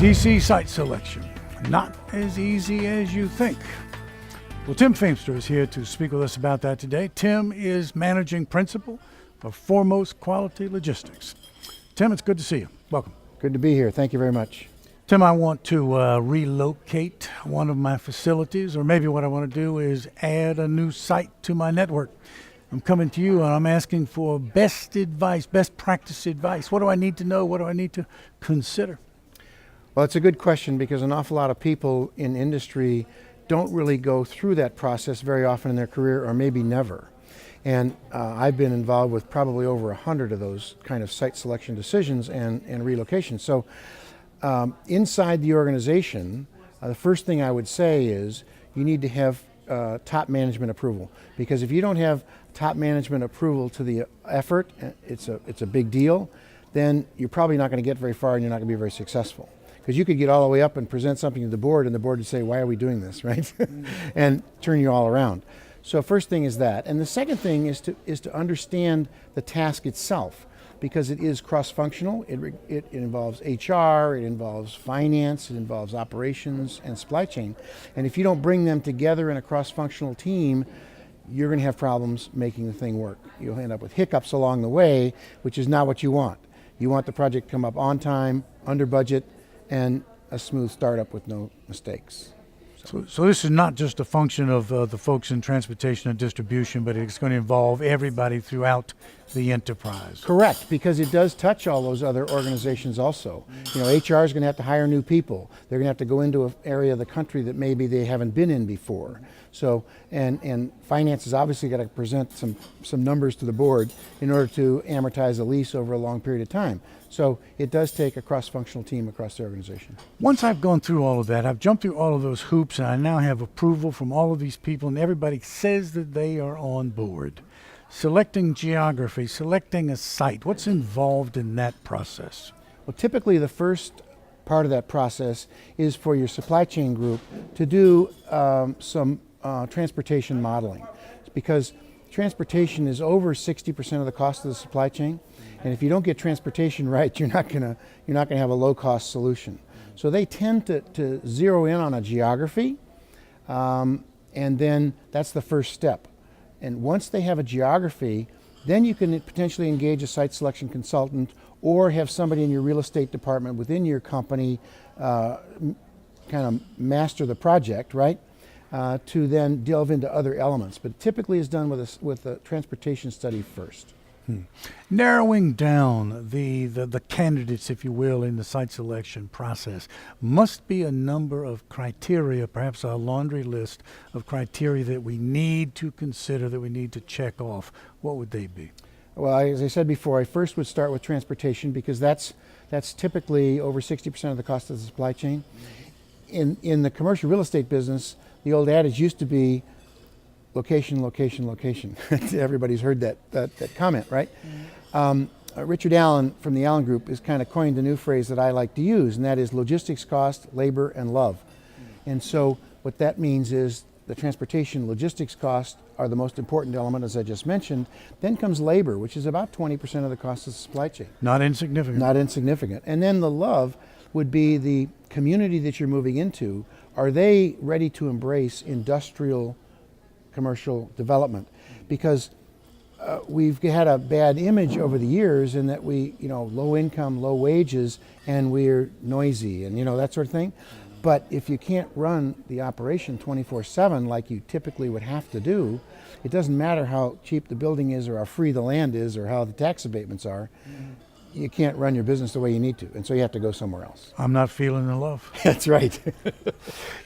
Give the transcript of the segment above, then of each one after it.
DC site selection, not as easy as you think. Well, Tim Feemster is here to speak with us about that today. Tim is managing principal of Foremost Quality Logistics. Tim, it's good to see you. Welcome. Good to be here. Thank you very much. Tim, I want to relocate one of my facilities, or maybe what I want to do is add a new site to my network. I'm coming to you and I'm asking for best advice, best practice advice. What do I need to know? What do I need to consider? Well, it's a good question because an awful lot of people in industry don't really go through that process very often in their career, or maybe never. And I've been involved with probably over 100 of those kind of site selection decisions and relocations. So inside the organization, the first thing I would say is you need to have top management approval, because if you don't have top management approval to the effort, it's a big deal, then you're probably not going to get very far and you're not going to be very successful. Because you could get all the way up and present something to the board and the board would say, why are we doing this, right? And turn you all around. So first thing is that. And the second thing is to understand the task itself, because it is cross-functional. It involves HR, it involves finance, it involves operations and supply chain. And if you don't bring them together in a cross-functional team, you're going to have problems making the thing work. You'll end up with hiccups along the way, which is not what you want. You want the project to come up on time, under budget, and a smooth startup with no mistakes. So this is not just a function of the folks in transportation and distribution, but it's going to involve everybody throughout the enterprise. Correct, because it does touch all those other organizations also. You know, HR is going to have to hire new people. They're going to have to go into an area of the country that maybe they haven't been in before. So, and finance has obviously got to present some numbers to the board in order to amortize a lease over a long period of time. So it does take a cross-functional team across the organization. Once I've gone through all of that, I've jumped through all of those hoops, and I now have approval from all of these people, and everybody says that they are on board. Selecting geography, selecting a site, what's involved in that process? Well, typically the first part of that process is for your supply chain group to do some transportation modeling, because transportation is over 60% of the cost of the supply chain. And if you don't get transportation right, you're not gonna have a low-cost solution. So they tend to zero in on a geography, and then that's the first step. And once they have a geography, then you can potentially engage a site selection consultant or have somebody in your real estate department within your company kind of master the project, right? To then delve into other elements. But typically is done with a transportation study first. Narrowing down the candidates, if you will, in the site selection process must be a number of criteria, perhaps a laundry list of criteria that we need to consider, that we need to check off. What would they be? Well, as I said before, I first would start with transportation, because that's typically over 60% of the cost of the supply chain. In the commercial real estate business, the old adage used to be location, location, location. Everybody's heard that comment, right? Mm-hmm. Richard Allen from the Allen Group has kind of coined a new phrase that I like to use, and that is logistics cost, labor, and love. Mm-hmm. And so what that means is the transportation logistics costs are the most important element, as I just mentioned. Then comes labor, which is about 20% of the cost of the supply chain. Not insignificant. Not insignificant. And then the love would be the community that you're moving into. Are they ready to embrace industrial commercial development? Because we've had a bad image over the years in that we, low income, low wages, and we're noisy and, that sort of thing. But if you can't run the operation 24/7 like you typically would have to do, it doesn't matter how cheap the building is or how free the land is or how the tax abatements are. You can't run your business the way you need to, and so you have to go somewhere else. I'm not feeling the love. That's right.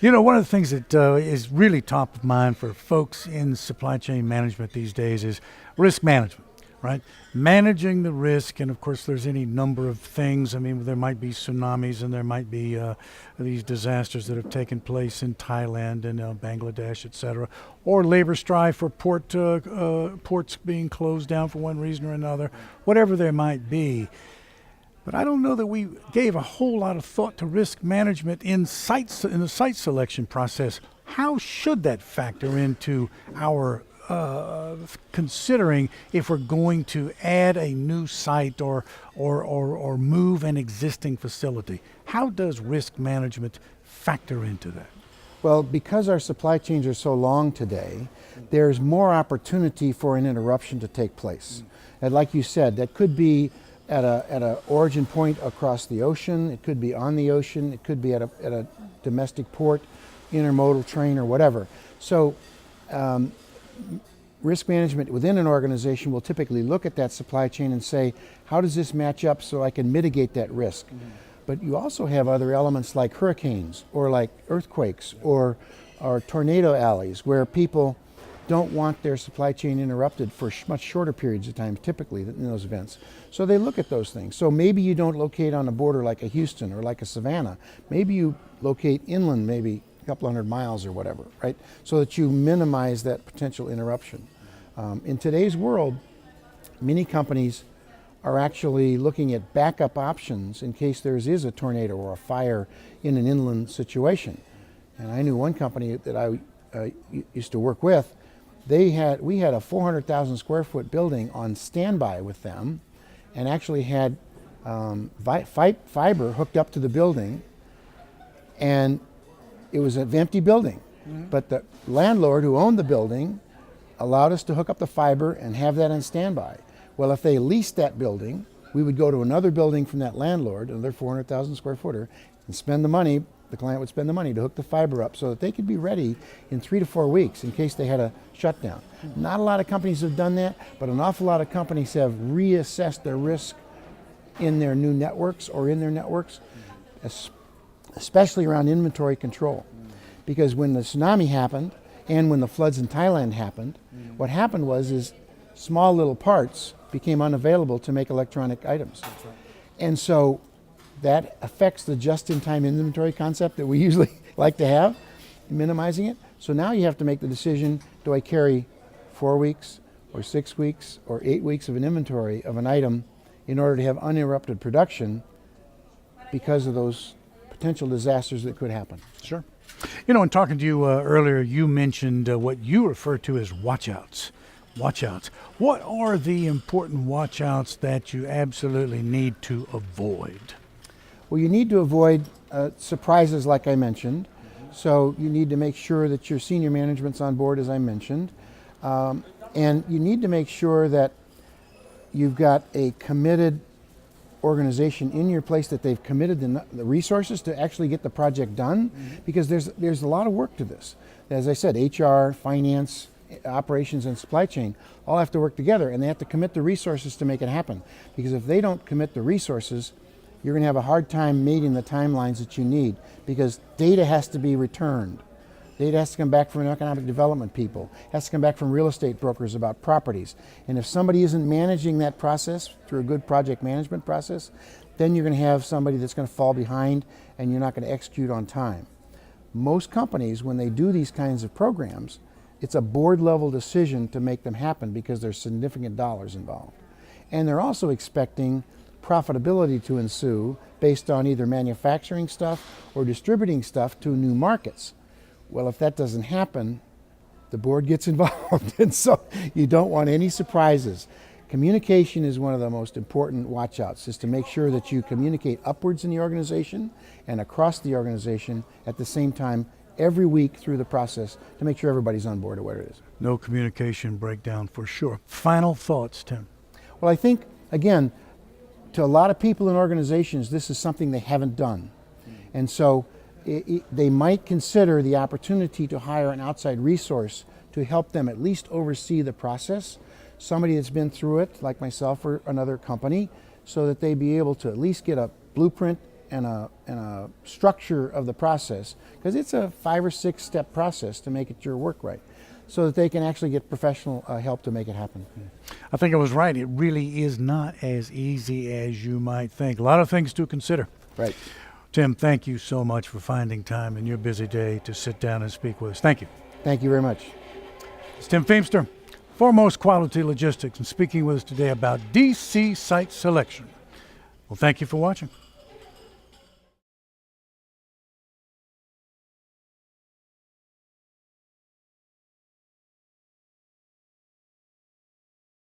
One of the things that is really top of mind for folks in supply chain management these days is risk management, right? Managing the risk, and of course there's any number of things. I mean, there might be tsunamis, and there might be these disasters that have taken place in Thailand and Bangladesh, et cetera, or labor strife, or ports being closed down for one reason or another, whatever there might be. But I don't know that we gave a whole lot of thought to risk management in the site selection process. How should that factor into our considering if we're going to add a new site or move an existing facility? How does risk management factor into that? Well, because our supply chains are so long today, there's more opportunity for an interruption to take place. And like you said, that could be at a origin point across the ocean, it could be on the ocean, it could be at a domestic port, intermodal train, or whatever. So risk management within an organization will typically look at that supply chain and say, how does this match up so I can mitigate that risk? But you also have other elements like hurricanes or like earthquakes or tornado alleys where people don't want their supply chain interrupted for much shorter periods of time typically in those events. So they look at those things. So maybe you don't locate on a border like a Houston or like a Savannah. Maybe you locate inland, maybe a couple hundred miles or whatever, right? So that you minimize that potential interruption. In today's world, many companies are actually looking at backup options in case there is a tornado or a fire in an inland situation. And I knew one company that I used to work with. We had a 400,000 square foot building on standby with them, and actually had fiber hooked up to the building, and it was an empty building. But the landlord who owned the building allowed us to hook up the fiber and have that on standby. Well, if they leased that building, we would go to another building from that landlord, another 400,000 square footer, and spend the money. The client would spend the money to hook the fiber up so that they could be ready in 3 to 4 weeks in case they had a shutdown. Not a lot of companies have done that, but an awful lot of companies have reassessed their risk in their new networks or in their networks, especially around inventory control. Because when the tsunami happened and when the floods in Thailand happened, what happened was small little parts became unavailable to make electronic items. And so that affects the just-in-time inventory concept that we usually like to have, minimizing it. So now you have to make the decision, do I carry 4 weeks or 6 weeks or 8 weeks of an inventory of an item in order to have uninterrupted production because of those potential disasters that could happen? Sure. You know, in talking to you earlier, you mentioned what you refer to as watch-outs. Watch-outs. What are the important watch-outs that you absolutely need to avoid? Well, you need to avoid surprises like I mentioned. So you need to make sure that your senior management's on board, as I mentioned. And you need to make sure that you've got a committed organization in your place, that they've committed the resources to actually get the project done, because there's a lot of work to this. As I said, HR, finance, operations, and supply chain all have to work together, and they have to commit the resources to make it happen. Because if they don't commit the resources, you're going to have a hard time meeting the timelines that you need, because data has to be returned. Data has to come back from economic development people, has to come back from real estate brokers about properties. And if somebody isn't managing that process through a good project management process, then you're going to have somebody that's going to fall behind and you're not going to execute on time. Most companies, when they do these kinds of programs, it's a board level decision to make them happen because there's significant dollars involved. And they're also expecting profitability to ensue based on either manufacturing stuff or distributing stuff to new markets. Well, if that doesn't happen, the board gets involved, and so you don't want any surprises. Communication is one of the most important watch-outs, is to make sure that you communicate upwards in the organization and across the organization at the same time every week through the process to make sure everybody's on board of what it is. No communication breakdown for sure. Final thoughts, Tim? Well, I think, again, to a lot of people in organizations, this is something they haven't done. And so they might consider the opportunity to hire an outside resource to help them at least oversee the process, somebody that's been through it, like myself or another company, so that they be able to at least get a blueprint and a structure of the process, because it's a 5 or 6 step process to make it your work right, so that they can actually get professional help to make it happen. I think I was right. It really is not as easy as you might think. A lot of things to consider. Right. Tim, thank you so much for finding time in your busy day to sit down and speak with us. Thank you. Thank you very much. It's Tim Feemster, Foremost Quality Logistics, and speaking with us today about DC site selection. Well, thank you for watching.